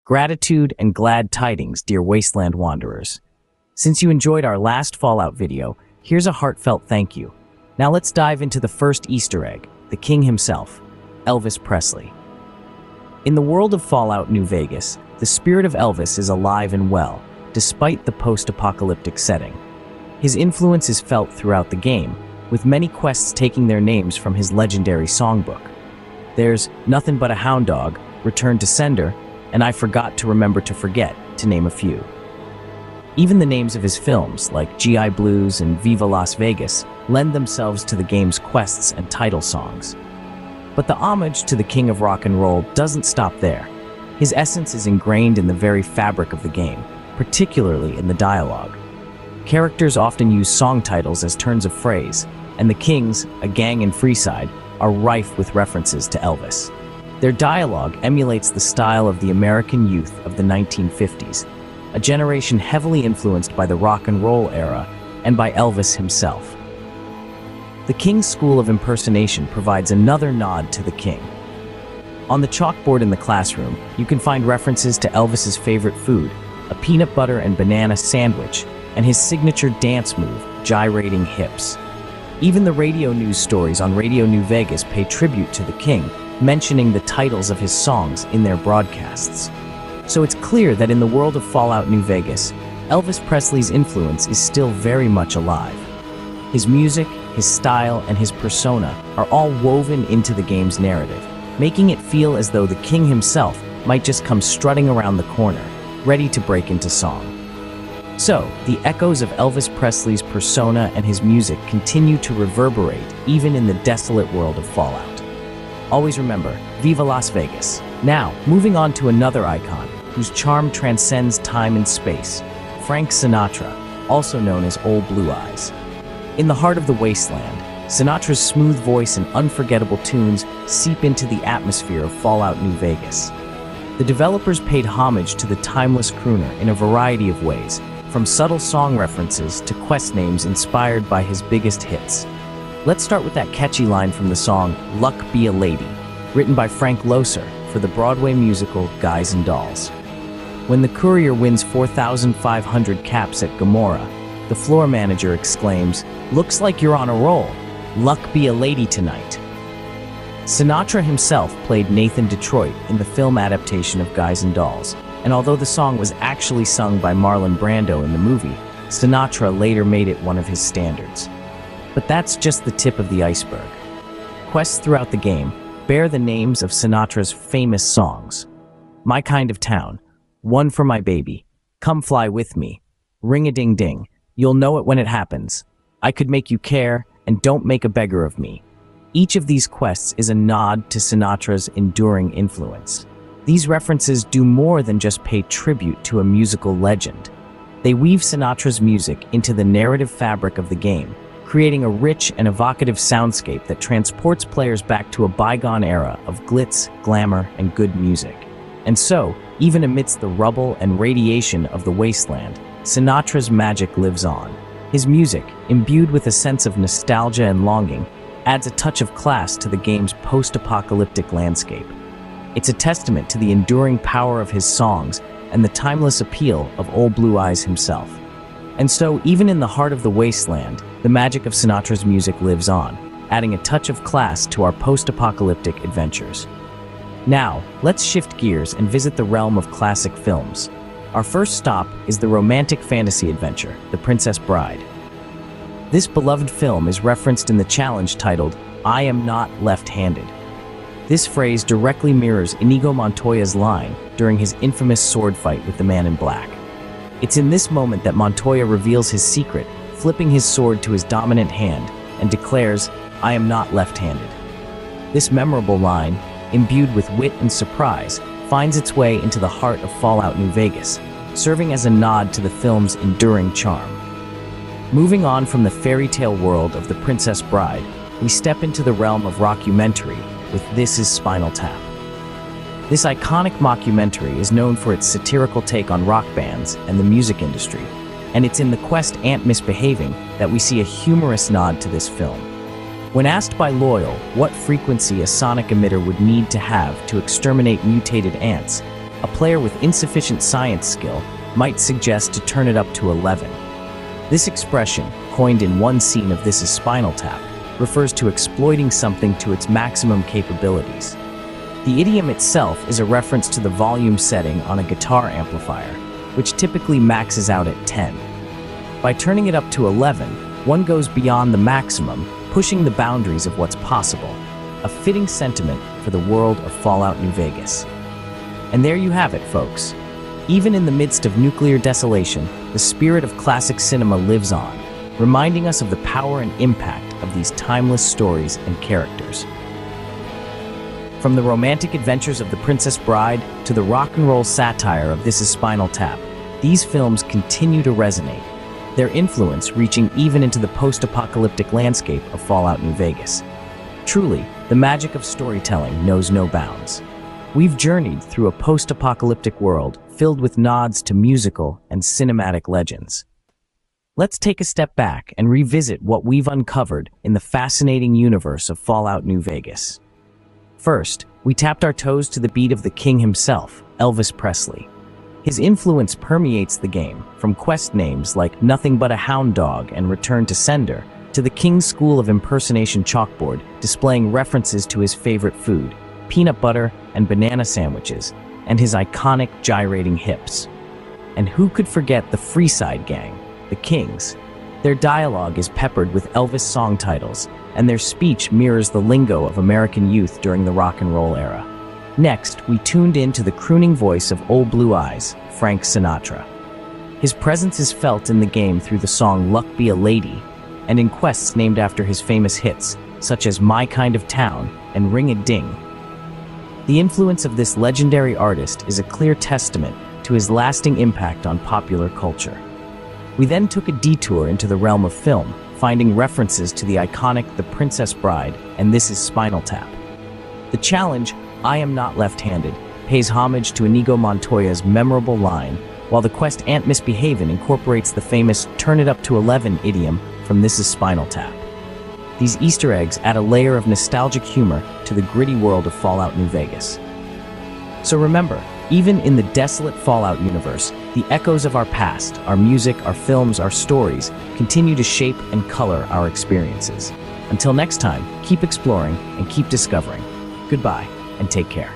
Gratitude and glad tidings, dear Wasteland wanderers. Since you enjoyed our last Fallout video, here's a heartfelt thank you. Now let's dive into the first Easter egg, the king himself, Elvis Presley. In the world of Fallout New Vegas, the spirit of Elvis is alive and well, despite the post-apocalyptic setting. His influence is felt throughout the game, with many quests taking their names from his legendary songbook. There's Nothing But a Hound Dog, Return to Sender, and I Forgot to Remember to Forget, to name a few. Even the names of his films, like GI Blues and Viva Las Vegas, lend themselves to the game's quests and title songs. But the homage to the king of rock and roll doesn't stop there. His essence is ingrained in the very fabric of the game, particularly in the dialogue. Characters often use song titles as turns of phrase, and the Kings, a gang in Freeside, are rife with references to Elvis. Their dialogue emulates the style of the American youth of the 1950s, a generation heavily influenced by the rock and roll era and by Elvis himself. The King's School of Impersonation provides another nod to the king. On the chalkboard in the classroom, you can find references to Elvis's favorite food, a peanut butter and banana sandwich, and his signature dance move, gyrating hips. Even the radio news stories on Radio New Vegas pay tribute to the king, mentioning the titles of his songs in their broadcasts. So it's clear that in the world of Fallout New Vegas, Elvis Presley's influence is still very much alive. His music, his style, and his persona are all woven into the game's narrative, making it feel as though the king himself might just come strutting around the corner, ready to break into song. So, the echoes of Elvis Presley's persona and his music continue to reverberate even in the desolate world of Fallout. Always remember, Viva Las Vegas. Now, moving on to another icon, whose charm transcends time and space, Frank Sinatra, also known as Old Blue Eyes. In the heart of the Wasteland, Sinatra's smooth voice and unforgettable tunes seep into the atmosphere of Fallout New Vegas. The developers paid homage to the timeless crooner in a variety of ways, from subtle song references to quest names inspired by his biggest hits. Let's start with that catchy line from the song Luck Be a Lady, written by Frank Loesser for the Broadway musical Guys and Dolls. When the courier wins 4,500 caps at Gomorrah, the floor manager exclaims, "Looks like you're on a roll. Luck be a lady tonight." Sinatra himself played Nathan Detroit in the film adaptation of Guys and Dolls, and although the song was actually sung by Marlon Brando in the movie, Sinatra later made it one of his standards. But that's just the tip of the iceberg. Quests throughout the game bear the names of Sinatra's famous songs. My Kind of Town, One for My Baby, Come Fly With Me, Ring-a-Ding-Ding, You'll Know It When It Happens, I Could Make You Care, and Don't Make a Beggar of Me. Each of these quests is a nod to Sinatra's enduring influence. These references do more than just pay tribute to a musical legend. They weave Sinatra's music into the narrative fabric of the game, creating a rich and evocative soundscape that transports players back to a bygone era of glitz, glamour, and good music. And so, even amidst the rubble and radiation of the Wasteland, Sinatra's magic lives on. His music, imbued with a sense of nostalgia and longing, adds a touch of class to the game's post-apocalyptic landscape. It's a testament to the enduring power of his songs and the timeless appeal of Old Blue Eyes himself. And so, even in the heart of the Wasteland, the magic of Sinatra's music lives on, adding a touch of class to our post-apocalyptic adventures. Now, let's shift gears and visit the realm of classic films. Our first stop is the romantic fantasy adventure, The Princess Bride. This beloved film is referenced in the challenge titled, I Am Not Left-Handed. This phrase directly mirrors Inigo Montoya's line during his infamous sword fight with the Man in Black. It's in this moment that Montoya reveals his secret, flipping his sword to his dominant hand, and declares, I am not left-handed. This memorable line, imbued with wit and surprise, finds its way into the heart of Fallout New Vegas, serving as a nod to the film's enduring charm. Moving on from the fairy tale world of The Princess Bride, we step into the realm of rockumentary with This Is Spinal Tap. This iconic mockumentary is known for its satirical take on rock bands and the music industry, and it's in the quest Ant Misbehaving that we see a humorous nod to this film. When asked by Loyal what frequency a sonic emitter would need to have to exterminate mutated ants, a player with insufficient science skill might suggest to turn it up to 11. This expression, coined in one scene of This Is Spinal Tap, refers to exploiting something to its maximum capabilities. The idiom itself is a reference to the volume setting on a guitar amplifier, which typically maxes out at 10. By turning it up to 11, one goes beyond the maximum, pushing the boundaries of what's possible, a fitting sentiment for the world of Fallout New Vegas. And there you have it, folks. Even in the midst of nuclear desolation, the spirit of classic cinema lives on, reminding us of the power and impact of these timeless stories and characters. From the romantic adventures of The Princess Bride to the rock and roll satire of This Is Spinal Tap, these films continue to resonate, their influence reaching even into the post-apocalyptic landscape of Fallout New Vegas. Truly, the magic of storytelling knows no bounds. We've journeyed through a post-apocalyptic world filled with nods to musical and cinematic legends. Let's take a step back and revisit what we've uncovered in the fascinating universe of Fallout New Vegas. First, we tapped our toes to the beat of the king himself, Elvis Presley. His influence permeates the game, from quest names like Nothing But a Hound Dog and Return to Sender, to the King's School of Impersonation chalkboard displaying references to his favorite food, peanut butter and banana sandwiches, and his iconic gyrating hips. And who could forget the Freeside Gang, the Kings? Their dialogue is peppered with Elvis song titles, and their speech mirrors the lingo of American youth during the rock and roll era. Next, we tuned in to the crooning voice of Old Blue Eyes, Frank Sinatra. His presence is felt in the game through the song Luck Be a Lady, and in quests named after his famous hits, such as My Kind of Town and Ring-a-Ding. The influence of this legendary artist is a clear testament to his lasting impact on popular culture. We then took a detour into the realm of film, finding references to the iconic The Princess Bride and This Is Spinal Tap. The challenge, I Am Not Left-Handed, pays homage to Inigo Montoya's memorable line, while the quest Ain't Misbehavin' incorporates the famous Turn It Up to 11 idiom from This Is Spinal Tap. These Easter eggs add a layer of nostalgic humor to the gritty world of Fallout New Vegas. So remember, even in the desolate Fallout universe, the echoes of our past, our music, our films, our stories, continue to shape and color our experiences. Until next time, keep exploring and keep discovering. Goodbye, and take care.